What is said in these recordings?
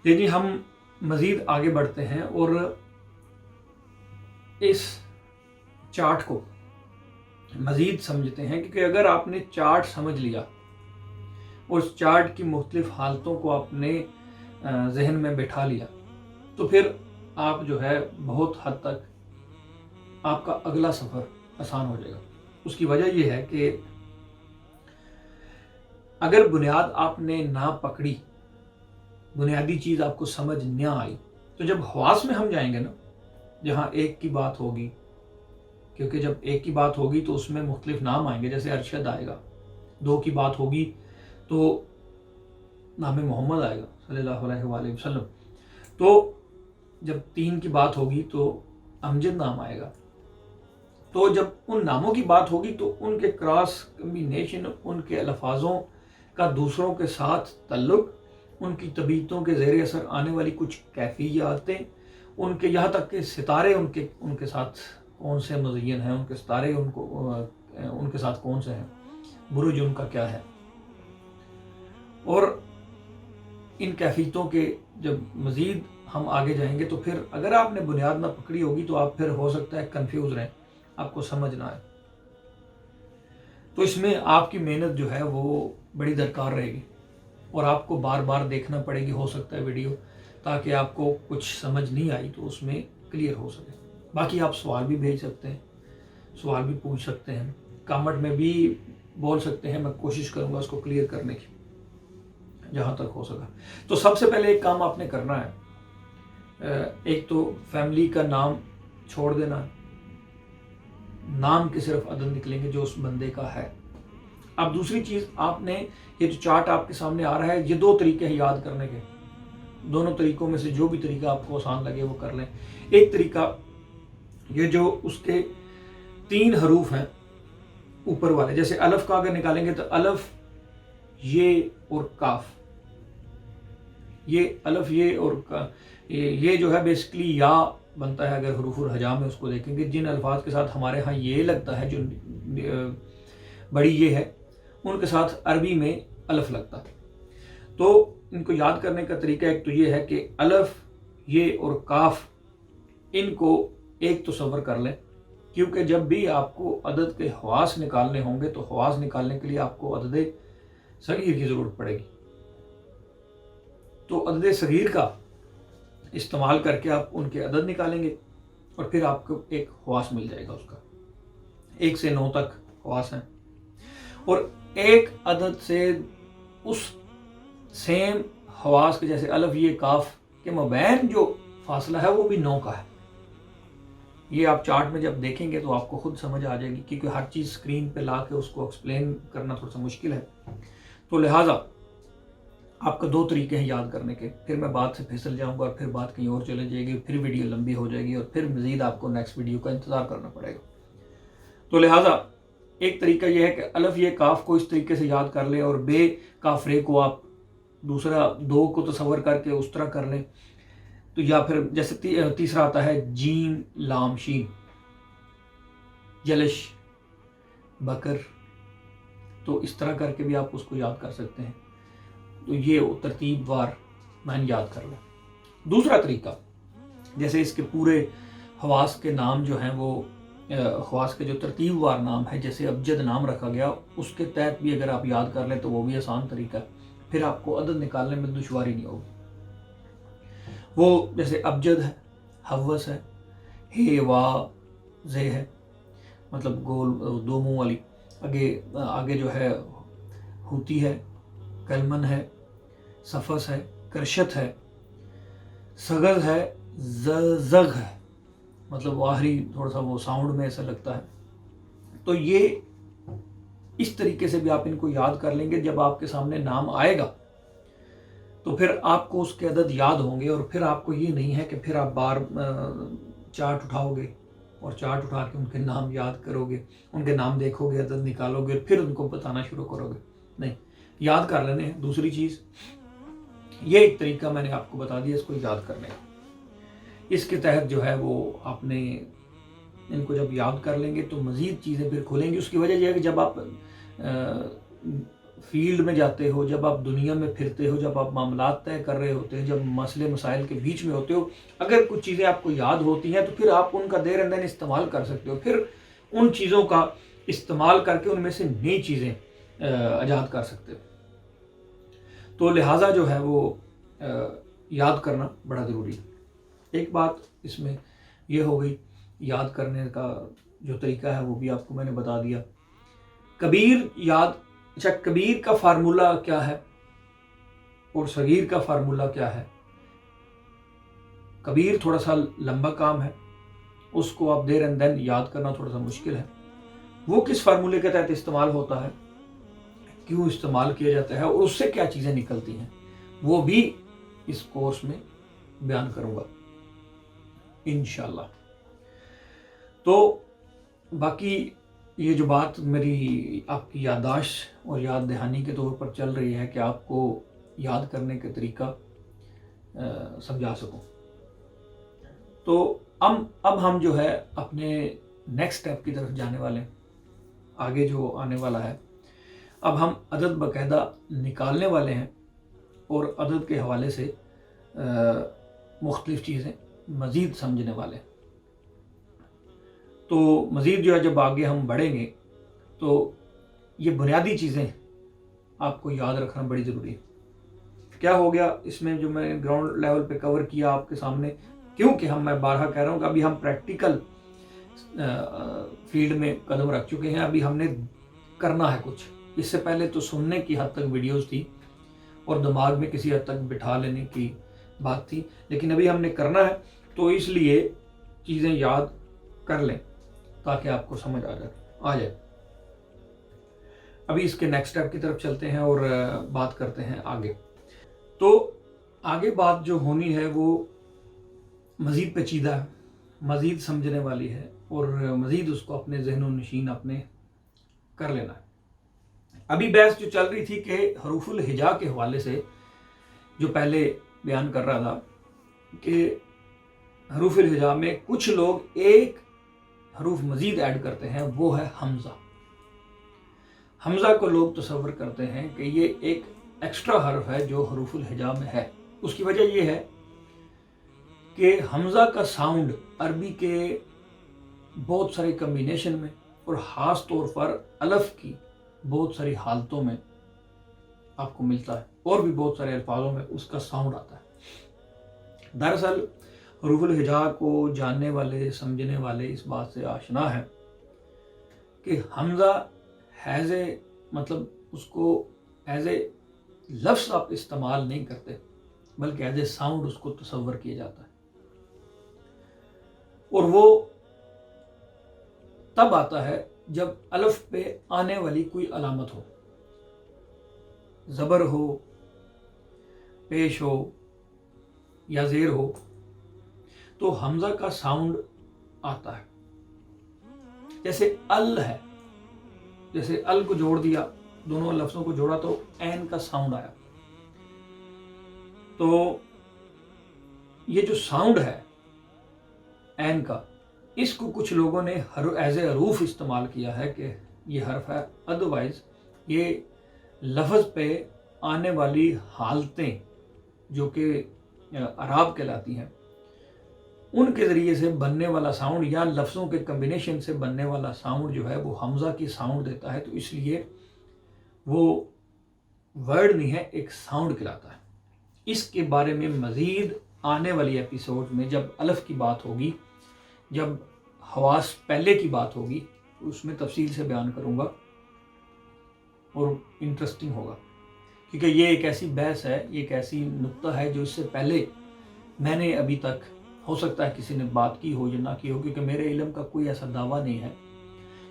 یعنی ہم مزید آگے بڑھتے ہیں اور اس چارٹ کو مزید سمجھتے ہیں، کیونکہ اگر آپ نے چارٹ سمجھ لیا اور اس چارٹ کی مختلف حالتوں کو اپنے ذہن میں بٹھا لیا تو پھر آپ جو ہے بہت حد تک آپ کا اگلا سفر آسان ہو جائے گا۔ اس کی وجہ یہ ہے کہ اگر بنیاد آپ نے نہ پکڑی، بنیادی چیز آپ کو سمجھ نہ آئی، تو جب حواس میں ہم جائیں گے نا، جہاں ایک کی بات ہوگی، کیونکہ جب ایک کی بات ہوگی تو اس میں مختلف نام آئیں گے، جیسے ارشد آئے گا، دو کی بات ہوگی تو نام محمد آئے گا صلی اللہ علیہ وآلہ وسلم، تو جب تین کی بات ہوگی تو امجد نام آئے گا، تو جب ان ناموں کی بات ہوگی تو ان کے کراس کمبینیشن، ان کے الفاظوں کا دوسروں کے ساتھ تعلق، ان کی طبیعتوں کے زیر اثر آنے والی کچھ کیفیاتیں، ان کے یہاں تک کہ ستارے ان کے ساتھ کون سے مزین ہیں، ان کے ستارے ان کے ساتھ کون سے ہیں، برج ان کا کیا ہے، اور ان کیفیتوں کے جب مزید ہم آگے جائیں گے تو پھر اگر آپ نے بنیاد نہ پکڑی ہوگی تو آپ پھر ہو سکتا ہے کنفیوز رہیں، آپ کو سمجھ نہ آئے، تو اس میں آپ کی محنت جو ہے وہ بڑی درکار رہے گی، اور آپ کو بار بار دیکھنا پڑے گی ہو سکتا ہے ویڈیو، تاکہ آپ کو کچھ سمجھ نہیں آئی تو اس میں کلیئر ہو سکے۔ باقی آپ سوال بھی بھیج سکتے ہیں، سوال بھی پوچھ سکتے ہیں، کامنٹ میں بھی بول سکتے ہیں، میں کوشش کروں گا اس کو کلیئر کرنے کی جہاں تک ہو سکا۔ تو سب سے پہلے ایک کام آپ نے کرنا ہے، ایک تو فیملی کا نام چھوڑ دینا ہے، نام کے صرف عدد نکلیں گے جو اس بندے کا ہے۔ اب دوسری چیز، آپ نے یہ جو چارٹ آپ کے سامنے آ رہا ہے، یہ دو طریقے ہیں یاد کرنے کے، دونوں طریقوں میں سے جو بھی طریقہ آپ کو آسان لگے وہ کر لیں۔ ایک طریقہ یہ جو اس کے 3 حروف ہیں اوپر والے، جیسے الف کا اگر نکالیں گے تو الف، یہ اور کاف، یہ الف، یہ اور یہ جو ہے بیسکلی یا بنتا ہے، اگر حروف الہجا میں اس کو دیکھیں گے، جن الفاظ کے ساتھ ہمارے ہاں یہ لگتا ہے، جو بڑی یہ ہے، ان کے ساتھ عربی میں الف لگتا ہے۔ تو ان کو یاد کرنے کا طریقہ ایک تو یہ ہے کہ الف، یہ اور کاف، ان کو ایک تصور کر لیں، کیونکہ جب بھی آپ کو عدد کے حواس نکالنے ہوں گے تو حواس نکالنے کے لیے آپ کو عدد صغیر کی ضرورت پڑے گی، تو عدد صغیر کا استعمال کر کے آپ ان کے عدد نکالیں گے اور پھر آپ کو ایک حواس مل جائے گا اس کا۔ 1 سے 9 تک حواس ہیں، اور ایک عدد سے اس سیم حواس کے، جیسے الف، یہ، کاف کے مابین جو فاصلہ ہے وہ بھی 9 کا ہے۔ یہ آپ چارٹ میں جب دیکھیں گے تو آپ کو خود سمجھ آ جائے گی، کیونکہ ہر چیز اسکرین پہ لا کے اس کو ایکسپلین کرنا تھوڑا سا مشکل ہے، تو لہٰذا آپ کا 2 طریقے ہیں یاد کرنے کے۔ پھر میں بات سے پھسل جاؤں گا اور پھر بات کہیں اور چلے جائے گی، پھر ویڈیو لمبی ہو جائے گی اور پھر مزید آپ کو نیکسٹ ویڈیو کا انتظار کرنا پڑے گا۔ تو لہٰذا ایک طریقہ یہ ہے کہ الف، یہ، کاف کو اس طریقے سے یاد کر لیں، اور بے، کاف، رے کو آپ دوسرا 2 کو تصور کر کے اس طرح کر لیں، تو یا پھر جیسے تیسرا آتا ہے جیم، لام، شین، جلش، بکر، تو اس طرح کر کے بھی آپ اس کو یاد کر سکتے ہیں۔ تو یہ ترتیب وار معنی یاد کر لیں۔ دوسرا طریقہ، جیسے اس کے پورے حواس کے نام جو ہیں وہ حواس کے جو ترتیب وار نام ہے، جیسے ابجد نام رکھا گیا، اس کے تحت بھی اگر آپ یاد کر لیں تو وہ بھی آسان طریقہ ہے، پھر آپ کو عدد نکالنے میں دشواری نہیں ہوگی۔ وہ جیسے ابجد ہے، حوس ہے، ہے، وا، زے ہے، مطلب گول 2 منہ والی، آگے جو ہے ہوتی ہے، کلمن ہے، صفس ہے، کرشت ہے، سغز ہے، زغ ہے، مطلب آخری تھوڑا سا وہ ساؤنڈ میں ایسا لگتا ہے۔ تو یہ اس طریقے سے بھی آپ ان کو یاد کر لیں گے، جب آپ کے سامنے نام آئے گا تو پھر آپ کو اس کے عدد یاد ہوں گے، اور پھر آپ کو یہ نہیں ہے کہ پھر آپ بار چارٹ اٹھاؤ گے اور چارٹ اٹھا کے ان کے نام یاد کرو گے، ان کے نام دیکھو گے، عدد نکالو گے، پھر ان کو بتانا شروع کرو گے، نہیں، یاد کر لینے ہیں۔ دوسری چیز، یہ ایک طریقہ میں نے آپ کو بتا دیا اس کو یاد کرنے کا، اس کے تحت جو ہے وہ آپ نے ان کو جب یاد کر لیں گے تو مزید چیزیں پھر کھولیں گی۔ اس کی وجہ یہ ہے کہ جب آپ فیلڈ میں جاتے ہو، جب آپ دنیا میں پھرتے ہو، جب آپ معاملات طے کر رہے ہوتے ہیں، جب مسئلے مسائل کے بیچ میں ہوتے ہو، اگر کچھ چیزیں آپ کو یاد ہوتی ہیں تو پھر آپ ان کا دیر اندر استعمال کر سکتے ہو، پھر ان چیزوں کا استعمال کر کے ان میں سے نئی چیزیں ایجاد کر سکتے ہو۔ تو لہٰذا جو ہے وہ یاد کرنا بڑا ضروری ہے۔ ایک بات اس میں یہ ہو گئی، یاد کرنے کا جو طریقہ ہے وہ بھی آپ کو میں نے بتا دیا۔ کبیر کا فارمولہ کیا ہے اور صغیر کا فارمولہ کیا ہے؟ کبیر تھوڑا سا لمبا کام ہے، اس کو آپ دیر اینڈ دین یاد کرنا تھوڑا سا مشکل ہے۔ وہ کس فارمولے کے تحت استعمال ہوتا ہے، کیوں استعمال کیا جاتا ہے اور اس سے کیا چیزیں نکلتی ہیں، وہ بھی اس کورس میں بیان کروں گا انشاءاللہ۔ تو باقی یہ جو بات میری آپ کی یادداشت اور یاد دہانی کے طور پر چل رہی ہے کہ آپ کو یاد کرنے کا طریقہ سمجھا سکوں، تو اب ہم جو ہے اپنے نیکسٹ اسٹیپ کی طرف جانے والے ہیں۔ آگے جو آنے والا ہے، اب ہم عدد باقاعدہ نکالنے والے ہیں اور عدد کے حوالے سے مختلف چیزیں مزید سمجھنے والے ہیں۔ تو مزید جو ہے جب آگے ہم بڑھیں گے تو یہ بنیادی چیزیں آپ کو یاد رکھنا بڑی ضروری ہے۔ کیا ہو گیا اس میں جو میں گراؤنڈ لیول پہ کور کیا آپ کے سامنے، کیونکہ میں بارہا کہہ رہا ہوں کہ ابھی ہم پریکٹیکل فیلڈ میں قدم رکھ چکے ہیں، ابھی ہم نے کرنا ہے کچھ۔ اس سے پہلے تو سننے کی حد تک ویڈیوز تھی اور دماغ میں کسی حد تک بٹھا لینے کی بات تھی، لیکن ابھی ہم نے کرنا ہے، تو اس لیے چیزیں یاد کر لیں تاکہ آپ کو سمجھ آ جائے۔ ابھی اس کے نیکسٹ اسٹیپ کی طرف چلتے ہیں اور بات کرتے ہیں آگے۔ تو آگے بات جو ہونی ہے وہ مزید پیچیدہ ہے، مزید سمجھنے والی ہے اور مزید اس کو اپنے ذہن و نشین اپنے کر لینا ہے۔ ابھی بحث جو چل رہی تھی کہ حروف الہجا کے حوالے سے جو پہلے بیان کر رہا تھا کہ حروف الہجا میں کچھ لوگ ایک حروف مزید ایڈ کرتے ہیں، وہ ہے حمزہ۔ حمزہ کو لوگ تصور کرتے ہیں کہ یہ ایک ایکسٹرا حرف ہے جو حروف الہجا میں ہے۔ اس کی وجہ یہ ہے کہ حمزہ کا ساؤنڈ عربی کے بہت سارے کمبینیشن میں اور خاص طور پر الف کی بہت ساری حالتوں میں آپ کو ملتا ہے، اور بھی بہت سارے الفاظوں میں اس کا ساؤنڈ آتا ہے۔ دراصل حروف الہجا کو جاننے والے سمجھنے والے اس بات سے آشنا ہے کہ حمزہ مطلب اس کو ایز اے لفظ آپ استعمال نہیں کرتے، بلکہ ایز اے ساؤنڈ اس کو تصور کیا جاتا ہے، اور وہ تب آتا ہے جب الف پہ آنے والی کوئی علامت ہو، زبر ہو، پیش ہو یا زیر ہو، تو حمزہ کا ساؤنڈ آتا ہے۔ جیسے ال ہے، جیسے ال کو جوڑ دیا، دونوں لفظوں کو جوڑا تو عین کا ساؤنڈ آیا۔ تو یہ جو ساؤنڈ ہے عین کا، اس کو کچھ لوگوں نے ایز اے حروف استعمال کیا ہے کہ یہ حرف ہے، ادروائز یہ لفظ پہ آنے والی حالتیں جو کہ اعراب کہلاتی ہیں، ان کے ذریعے سے بننے والا ساؤنڈ یا لفظوں کے کمبینیشن سے بننے والا ساؤنڈ جو ہے وہ حمزہ کی ساؤنڈ دیتا ہے، تو اس لیے وہ ورڈ نہیں ہے، ایک ساؤنڈ کہلاتا ہے۔ اس کے بارے میں مزید آنے والی ایپیسوڈ میں جب الف کی بات ہوگی، جب حواس پہلے کی بات ہوگی، اس میں تفصیل سے بیان کروں گا اور انٹرسٹنگ ہوگا، کیونکہ یہ ایک ایسی بحث ہے، یہ ایک ایسی نقطہ ہے جو اس سے پہلے میں نے ابھی تک، ہو سکتا ہے کسی نے بات کی ہو یا نہ کی ہو، کیونکہ میرے علم کا کوئی ایسا دعویٰ نہیں ہے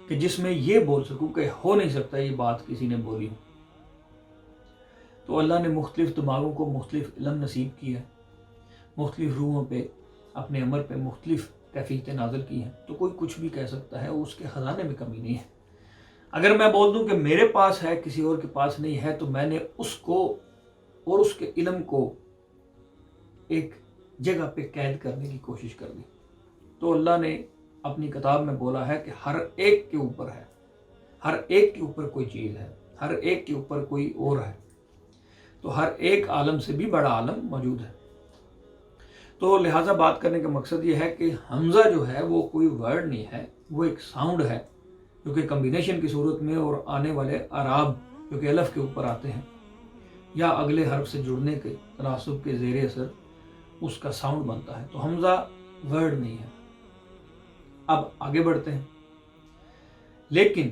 کہ جس میں یہ بول سکوں کہ ہو نہیں سکتا یہ بات کسی نے بولی ہو۔ تو اللہ نے مختلف دماغوں کو مختلف علم نصیب کی ہے، مختلف روحوں پہ اپنے امر پہ مختلف کیفیتیں نازل کی ہیں، تو کوئی کچھ بھی کہہ سکتا ہے، اس کے خزانے میں کمی نہیں ہے۔ اگر میں بول دوں کہ میرے پاس ہے کسی اور کے پاس نہیں ہے، تو میں نے اس کو اور اس کے علم کو ایک جگہ پہ قید کرنے کی کوشش کر دی۔ تو اللہ نے اپنی کتاب میں بولا ہے کہ ہر ایک کے اوپر ہے، ہر ایک کے اوپر کوئی چیز ہے، ہر ایک کے اوپر کوئی اور ہے، تو ہر ایک عالم سے بھی بڑا عالم موجود ہے۔ تو لہٰذا بات کرنے کا مقصد یہ ہے کہ حمزہ جو ہے وہ کوئی ورڈ نہیں ہے، وہ ایک ساؤنڈ ہے جو کہ کمبینیشن کی صورت میں اور آنے والے اعراب جو کہ الف کے اوپر آتے ہیں یا اگلے حرف سے جڑنے کے تناسب کے زیر اثر اس کا ساؤنڈ بنتا ہے۔ تو حمزہ ورڈ نہیں ہے۔ اب آگے بڑھتے ہیں، لیکن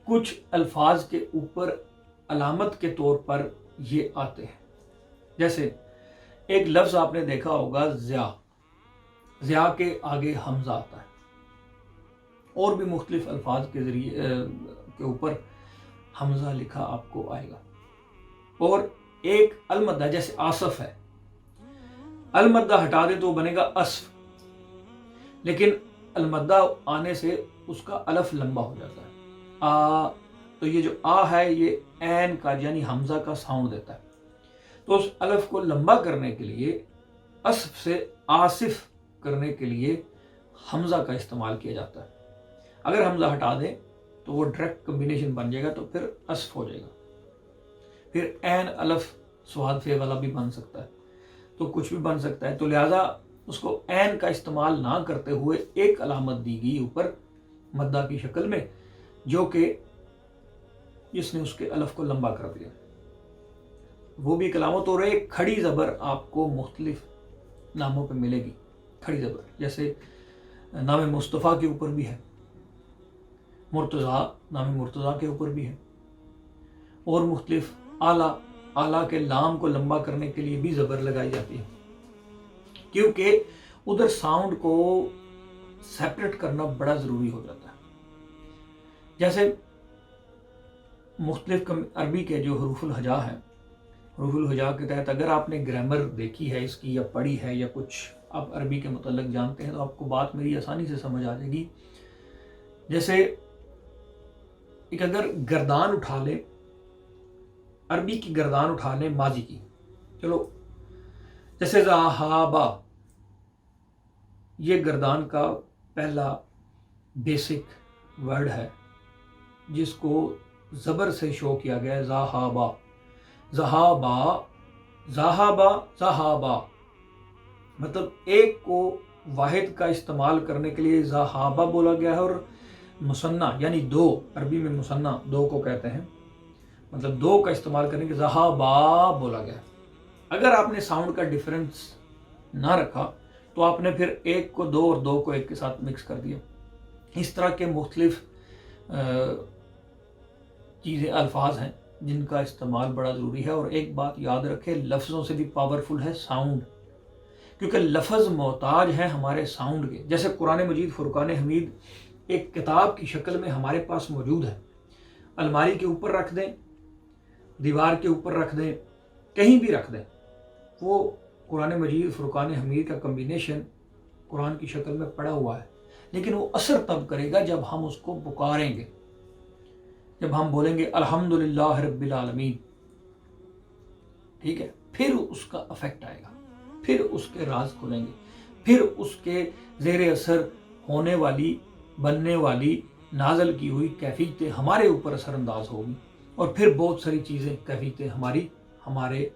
کچھ الفاظ کے اوپر علامت کے طور پر یہ آتے ہیں، جیسے ایک لفظ آپ نے دیکھا ہوگا ضیاء، ضیاء کے آگے حمزہ آتا ہے، اور بھی مختلف الفاظ کے ذریعے کے اوپر حمزہ لکھا آپ کو آئے گا۔ اور ایک المدہ جیسے آصف ہے، المدہ ہٹا دیں تو بنے گا اصف، لیکن المدہ آنے سے اس کا الف لمبا ہو جاتا ہے، آ، تو یہ جو آ ہے یہ عین کا یعنی حمزہ کا ساؤنڈ دیتا ہے۔ تو اس الف کو لمبا کرنے کے لیے، اصف سے آصف کرنے کے لیے حمزہ کا استعمال کیا جاتا ہے۔ اگر حمزہ ہٹا دیں تو وہ ڈائریکٹ کمبینیشن بن جائے گا، تو پھر اصف ہو جائے گا، پھر عین الف سواد فے والا بھی بن سکتا ہے، تو کچھ بھی بن سکتا ہے۔ تو لہٰذا اس کو عین کا استعمال نہ کرتے ہوئے ایک علامت دی گئی اوپر مدہ کی شکل میں، جو کہ جس نے اس کے الف کو لمبا کر دیا، وہ بھی ایک علامت۔ اور ایک کھڑی زبر آپ کو مختلف ناموں پہ ملے گی، کھڑی زبر جیسے نام مصطفیٰ کے اوپر بھی ہے، مرتضیٰ نام مرتضیٰ کے اوپر بھی ہے، اور مختلف اعلیٰ کے لام کو لمبا کرنے کے لیے بھی زبر لگائی جاتی ہے، کیونکہ ادھر ساؤنڈ کو سیپریٹ کرنا بڑا ضروری ہو جاتا ہے۔ جیسے مختلف عربی کے جو حروف الہجا ہیں، حروف الہجا کے تحت اگر آپ نے گرامر دیکھی ہے اس کی یا پڑھی ہے یا کچھ آپ عربی کے متعلق جانتے ہیں، تو آپ کو بات میری آسانی سے سمجھ آ جائے گی۔ جیسے ایک اگر گردان اٹھا لیں، عربی کی گردان اٹھا لیں ماضی کی، چلو جیسے ذہابا، یہ گردان کا پہلا بیسک ورڈ ہے جس کو زبر سے شو کیا گیا ہے، ذہابا، ذہابا، ذہابا، ذہابا، مطلب ایک کو واحد کا استعمال کرنے کے لیے ذہابا بولا گیا ہے، اور مثنیٰ یعنی دو، عربی میں مثنیٰ دو کو کہتے ہیں، مطلب دو کا استعمال کرنے کے ذہابا بولا گیا ہے۔ اگر آپ نے ساؤنڈ کا ڈیفرنس نہ رکھا تو آپ نے پھر ایک کو دو اور دو کو ایک کے ساتھ مکس کر دیا۔ اس طرح کے مختلف چیزیں، الفاظ ہیں جن کا استعمال بڑا ضروری ہے۔ اور ایک بات یاد رکھیں، لفظوں سے بھی پاورفل ہے ساؤنڈ، کیونکہ لفظ محتاج ہیں ہمارے ساؤنڈ کے۔ جیسے قرآن مجید فرقان حمید ایک کتاب کی شکل میں ہمارے پاس موجود ہے، الماری کے اوپر رکھ دیں، دیوار کے اوپر رکھ دیں، کہیں بھی رکھ دیں، وہ قرآن مجید فرقان حمید کا کمبینیشن قرآن کی شکل میں پڑا ہوا ہے، لیکن وہ اثر تب کرے گا جب ہم اس کو پکاریں گے، جب ہم بولیں گے الحمدللہ رب العالمین، ٹھیک ہے، پھر اس کا افیکٹ آئے گا، پھر اس کے راز کھلیں گے، پھر اس کے زیر اثر ہونے والی، بننے والی، نازل کی ہوئی کیفیتیں ہمارے اوپر اثر انداز ہوگی، اور پھر بہت ساری چیزیں، کیفیتیں ہمارے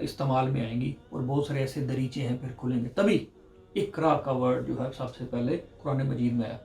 استعمال میں آئیں گی، اور بہت سارے ایسے دریچے ہیں پھر کھلیں گے۔ تبھی اقرا کا ورڈ جو ہے سب سے پہلے قرآن مجید میں آیا۔